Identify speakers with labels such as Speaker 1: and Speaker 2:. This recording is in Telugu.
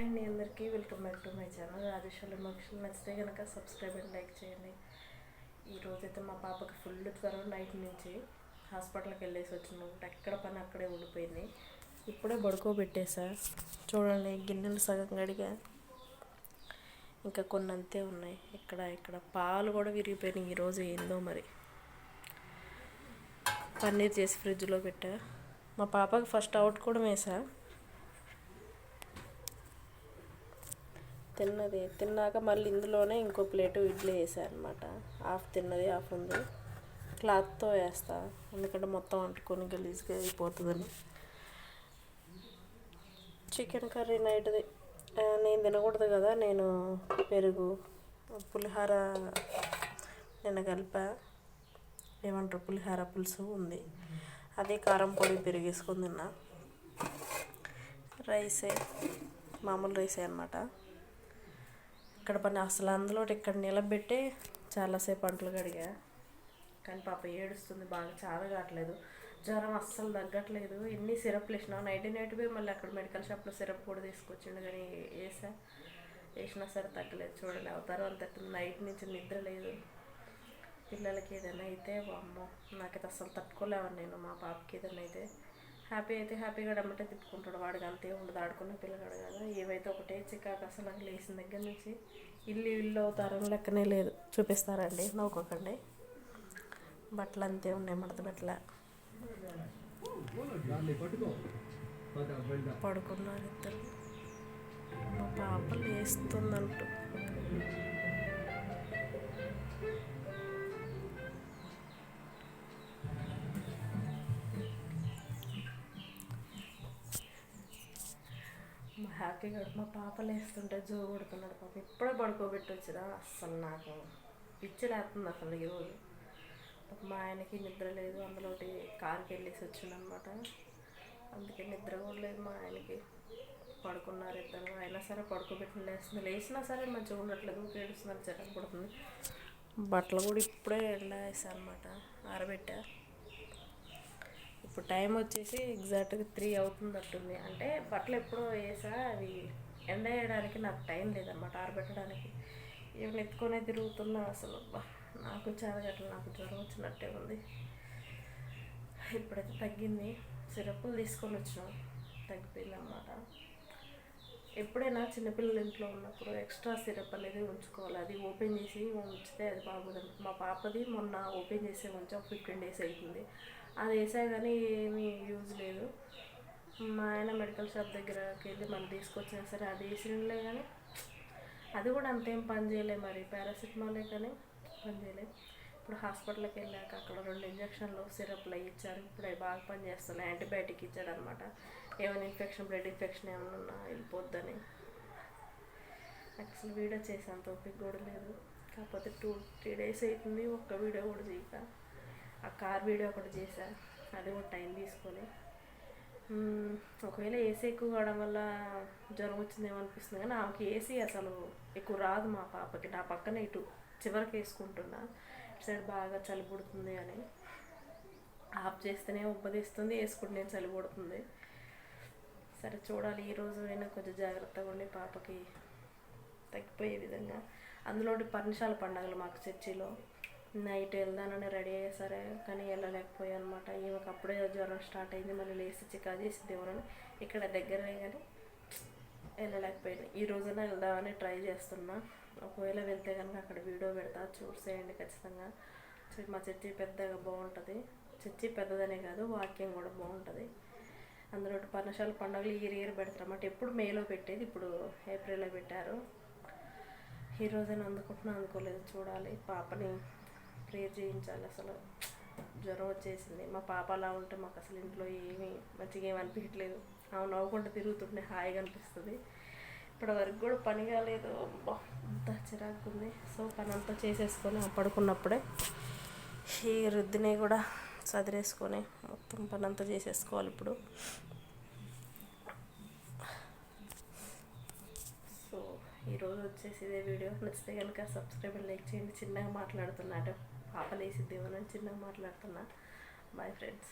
Speaker 1: అండి అందరికీ welcome back to my channel Rajeshwari మనుషులు. నచ్చితే కనుక సబ్స్క్రైబ్ అండ్ లైక్ చేయండి. ఈరోజైతే మా పాపకి ఫుల్ జ్వరం, నైట్ నుంచి హాస్పిటల్కి వెళ్ళేసి వచ్చినాం. ఎక్కడ పని అక్కడే ఉండిపోయింది. ఇప్పుడే పడుకోబెట్టేసా. చూడండి గిన్నెలు సగం గడిగా, ఇంకా కొన్ని అంతే ఉన్నాయి. ఇక్కడ పాలు కూడా విరిగిపోయినాయి. ఈరోజు ఏందో మరి. పన్నీర్ చేసి ఫ్రిడ్జ్లో పెట్టా. మా పాపకి ఫస్ట్ అవుట్ కూడా వేసా. తిన్నాక మళ్ళీ ఇందులోనే ఇంకో ప్లేటు ఇడ్లీ వేసాను అనమాట. హాఫ్ తిన్నది, హాఫ్ ఉంది. క్లాత్తో వేస్తా, ఎందుకంటే మొత్తం అంటుకొని గలీజ్గా అయిపోతుందని. చికెన్ కర్రీ నైట్ది. నేను తినకూడదు కదా, నేను పెరుగు పులిహార నిన్న కలిపా. ఏమంటారు, పులిహార పులుసు ఉంది. అదే కారం పొడి పెరిగేసుకొని తిన్నా. రైసే, మామూలు రైసే అనమాట. ఇక్కడ పని అసలు అందులో ఇక్కడ నిలబెట్టే చాలాసేపు అంట్లు కడిగా. కానీ పాప ఏడుస్తుంది బాగా, చాలా కావట్లేదు. జ్వరం అస్సలు తగ్గట్లేదు. ఎన్ని సిరప్లు వేసినా నైట్ పోయి మళ్ళీ అక్కడ మెడికల్ షాప్లో సిరప్ కూడా తీసుకొచ్చిండు, కానీ వేసినా సరే తగ్గలేదు. చూడండి అవతారం అంత నైట్ నుంచి నిద్ర లేదు. పిల్లలకి ఏదైనా అయితే అమ్మో, నాకైతే అస్సలు తట్టుకోలేవని నేను. మా పాపకి ఏదైనా అయితే హ్యాపీగా డమ్మటే తిప్పుకుంటాడు. వాడికి అంతే ఉండదు, ఆడుకున్న పిల్లగాడు కదా. ఏవైతే ఒకటే చికాకు అసలు లేచిన దగ్గర నుంచి. ఇల్లు అవుతారని లెక్కనే లేదు. చూపిస్తారండి, నవ్వుకోకండి. బట్టలు అంతే ఉన్నాయి, మడత బట్టల. పడుకున్నారు ఇద్దరు. మా పాప లేస్తుందంటూ. హ్యాపీగా మా పాప లేస్తుంటే జో కొడుతున్నాడు. పాప ఇప్పుడే పడుకోబెట్టి వచ్చినా. అస్సలు నాకు పిచ్చి లేస్తుంది అసలు ఈరోజు. మా ఆయనకి నిద్ర లేదు, అందులోటి కారుకి వెళ్ళేసి వచ్చిందనమాట. అందుకే నిద్ర కూడా లేదు మా ఆయనకి. పడుకున్నారు ఇద్దరు. అయినా సరే పడుకోబెట్టి లేచినా సరే మంచిగా ఉండట్లేదు, ఏడుస్తున్నారు, చెరకు పడుతుంది. బట్టలు కూడా ఇప్పుడే ఎండ వేసా అనమాట, ఆరబెట్టా. ఇప్పుడు టైం వచ్చేసి ఎగ్జాక్ట్గా 3 అవుతుందట్టుంది. అంటే బట్టలు ఎప్పుడో వేసా, అవి ఎండ వేయడానికి నాకు టైం లేదనమాట, ఆరబెట్టడానికి. ఇవన్నీ ఎత్తుకొనే తిరుగుతున్నా. అసలు నాకు చాలా గట్ల, నాకు జ్వరం వచ్చినట్టే ఉంది. ఇప్పుడైతే తగ్గింది. సిరప్లు తీసుకొని వచ్చినాం, తగ్గిపోయింది అన్నమాట. ఎప్పుడైనా చిన్నపిల్లలు ఇంట్లో ఉన్నప్పుడు ఎక్స్ట్రా సిరప్ అనేది ఉంచుకోవాలి. అది ఓపెన్ చేసి ఉంచితే అది బాగుంటుంది. మా పాపది మొన్న ఓపెన్ చేసి ఉంచి ఒక 15 days అవుతుంది. అది వేసా కానీ ఏమీ యూజ్ లేదు. మా ఆయన మెడికల్ షాప్ దగ్గరకి వెళ్ళి మనం తీసుకొచ్చినా సరే అది వేసినలే, కానీ అది కూడా అంతేం పని చేయలేదు. మరి పారాసిటమాలే కానీ పని చేయలేదు. ఇప్పుడు హాస్పిటల్కి వెళ్ళాక అక్కడ 2 ఇంజక్షన్లు సిరప్లు అవి ఇచ్చారు. ఇప్పుడు అవి బాగా పనిచేస్తున్నాయి. యాంటీబయాటిక్ ఇచ్చాడు అనమాట. ఏమైనా ఇన్ఫెక్షన్, బ్లడ్ ఇన్ఫెక్షన్ ఏమైనా ఉన్నా వెళ్ళిపోద్దని. అసలు వీడియో చేసేంత ఓపిక కూడా లేదు. కాకపోతే 2-3 days అవుతుంది ఒక్క వీడియో కూడా చేయక. ఆ కార్ వీడియో ఒకటి చేశా, అది కూడా టైం తీసుకొని. ఒకవేళ ఏసీ ఎక్కువ కావడం వల్ల జ్వరం వచ్చిందేమో అనిపిస్తుంది, కానీ ఆమెకి ఏసీ అసలు ఎక్కువ రాదు మా పాపకి. నా పక్కనే ఇటు చివరికి వేసుకుంటున్నా. ఇటు సైడ్ బాగా చలి పుడుతుంది అని ఆఫ్ చేస్తేనే ఉబ్బదిస్తుంది, వేసుకుంటే చలి పుడుతుంది. సరే చూడాలి, ఈరోజు అయినా కొంచెం జాగ్రత్తగా ఉండి పాపకి తగ్గిపోయే విధంగా. అందులో పర్ణశాల పండుగలు మాకు చర్చిలో. నైట్ వెళ్దానని రెడీ అయ్యా సరే, కానీ వెళ్ళలేకపోయా అనమాట. ఈమెకు అప్పుడే జ్వరం స్టార్ట్ అయింది. మళ్ళీ లేచి చికా చేసింది ఎవరని. ఇక్కడ దగ్గరే కానీ వెళ్ళలేకపోయింది. ఈ రోజున వెళ్దామని ట్రై చేస్తున్నా. ఒకవేళ వెళ్తే కనుక అక్కడ వీడియో పెడతా, చూసేయండి ఖచ్చితంగా. మా చర్చి పెద్దగా బాగుంటుంది. చర్చి పెద్దదనే కాదు, వాక్యం కూడా బాగుంటుంది. అందులో పర్ణశాల పండుగలు ఇయర్ పెడతారు అన్నమాట. ఎప్పుడు మేలో పెట్టేది, ఇప్పుడు ఏప్రిల్లో పెట్టారు. ఈ రోజైనా అందుకోలేదు, చూడాలి. పాపని ప్రేయర్ చేయించాలి. అసలు జ్వరం వచ్చేసింది. మా పాప అలా ఉంటే మాకు అసలు ఇంట్లో మంచిగా ఏమి అనిపించట్లేదు. ఆమె నవ్వుకుంటూ తిరుగుతుంటే హాయిగా అనిపిస్తుంది. ఇప్పటి వరకు కూడా పని కాలేదు, అంత చిరాకు ఉంది. సో పని అంతా చేసేసుకొని పడుకున్నప్పుడే ఈ రుద్దిని కూడా సదిరేసుకొని మొత్తం పని అంతా చేసేసుకోవాలి ఇప్పుడు. సో ఈరోజు వచ్చేసి ఇదే వీడియో. నచ్చితే కనుక సబ్స్క్రైబ్ అండ్ లైక్ చేయండి. చిన్నగా మాట్లాడుతున్నా, అంటే పాప లేసిద్దేమోనని చిన్నగా మాట్లాడుతున్నా. Boy friends.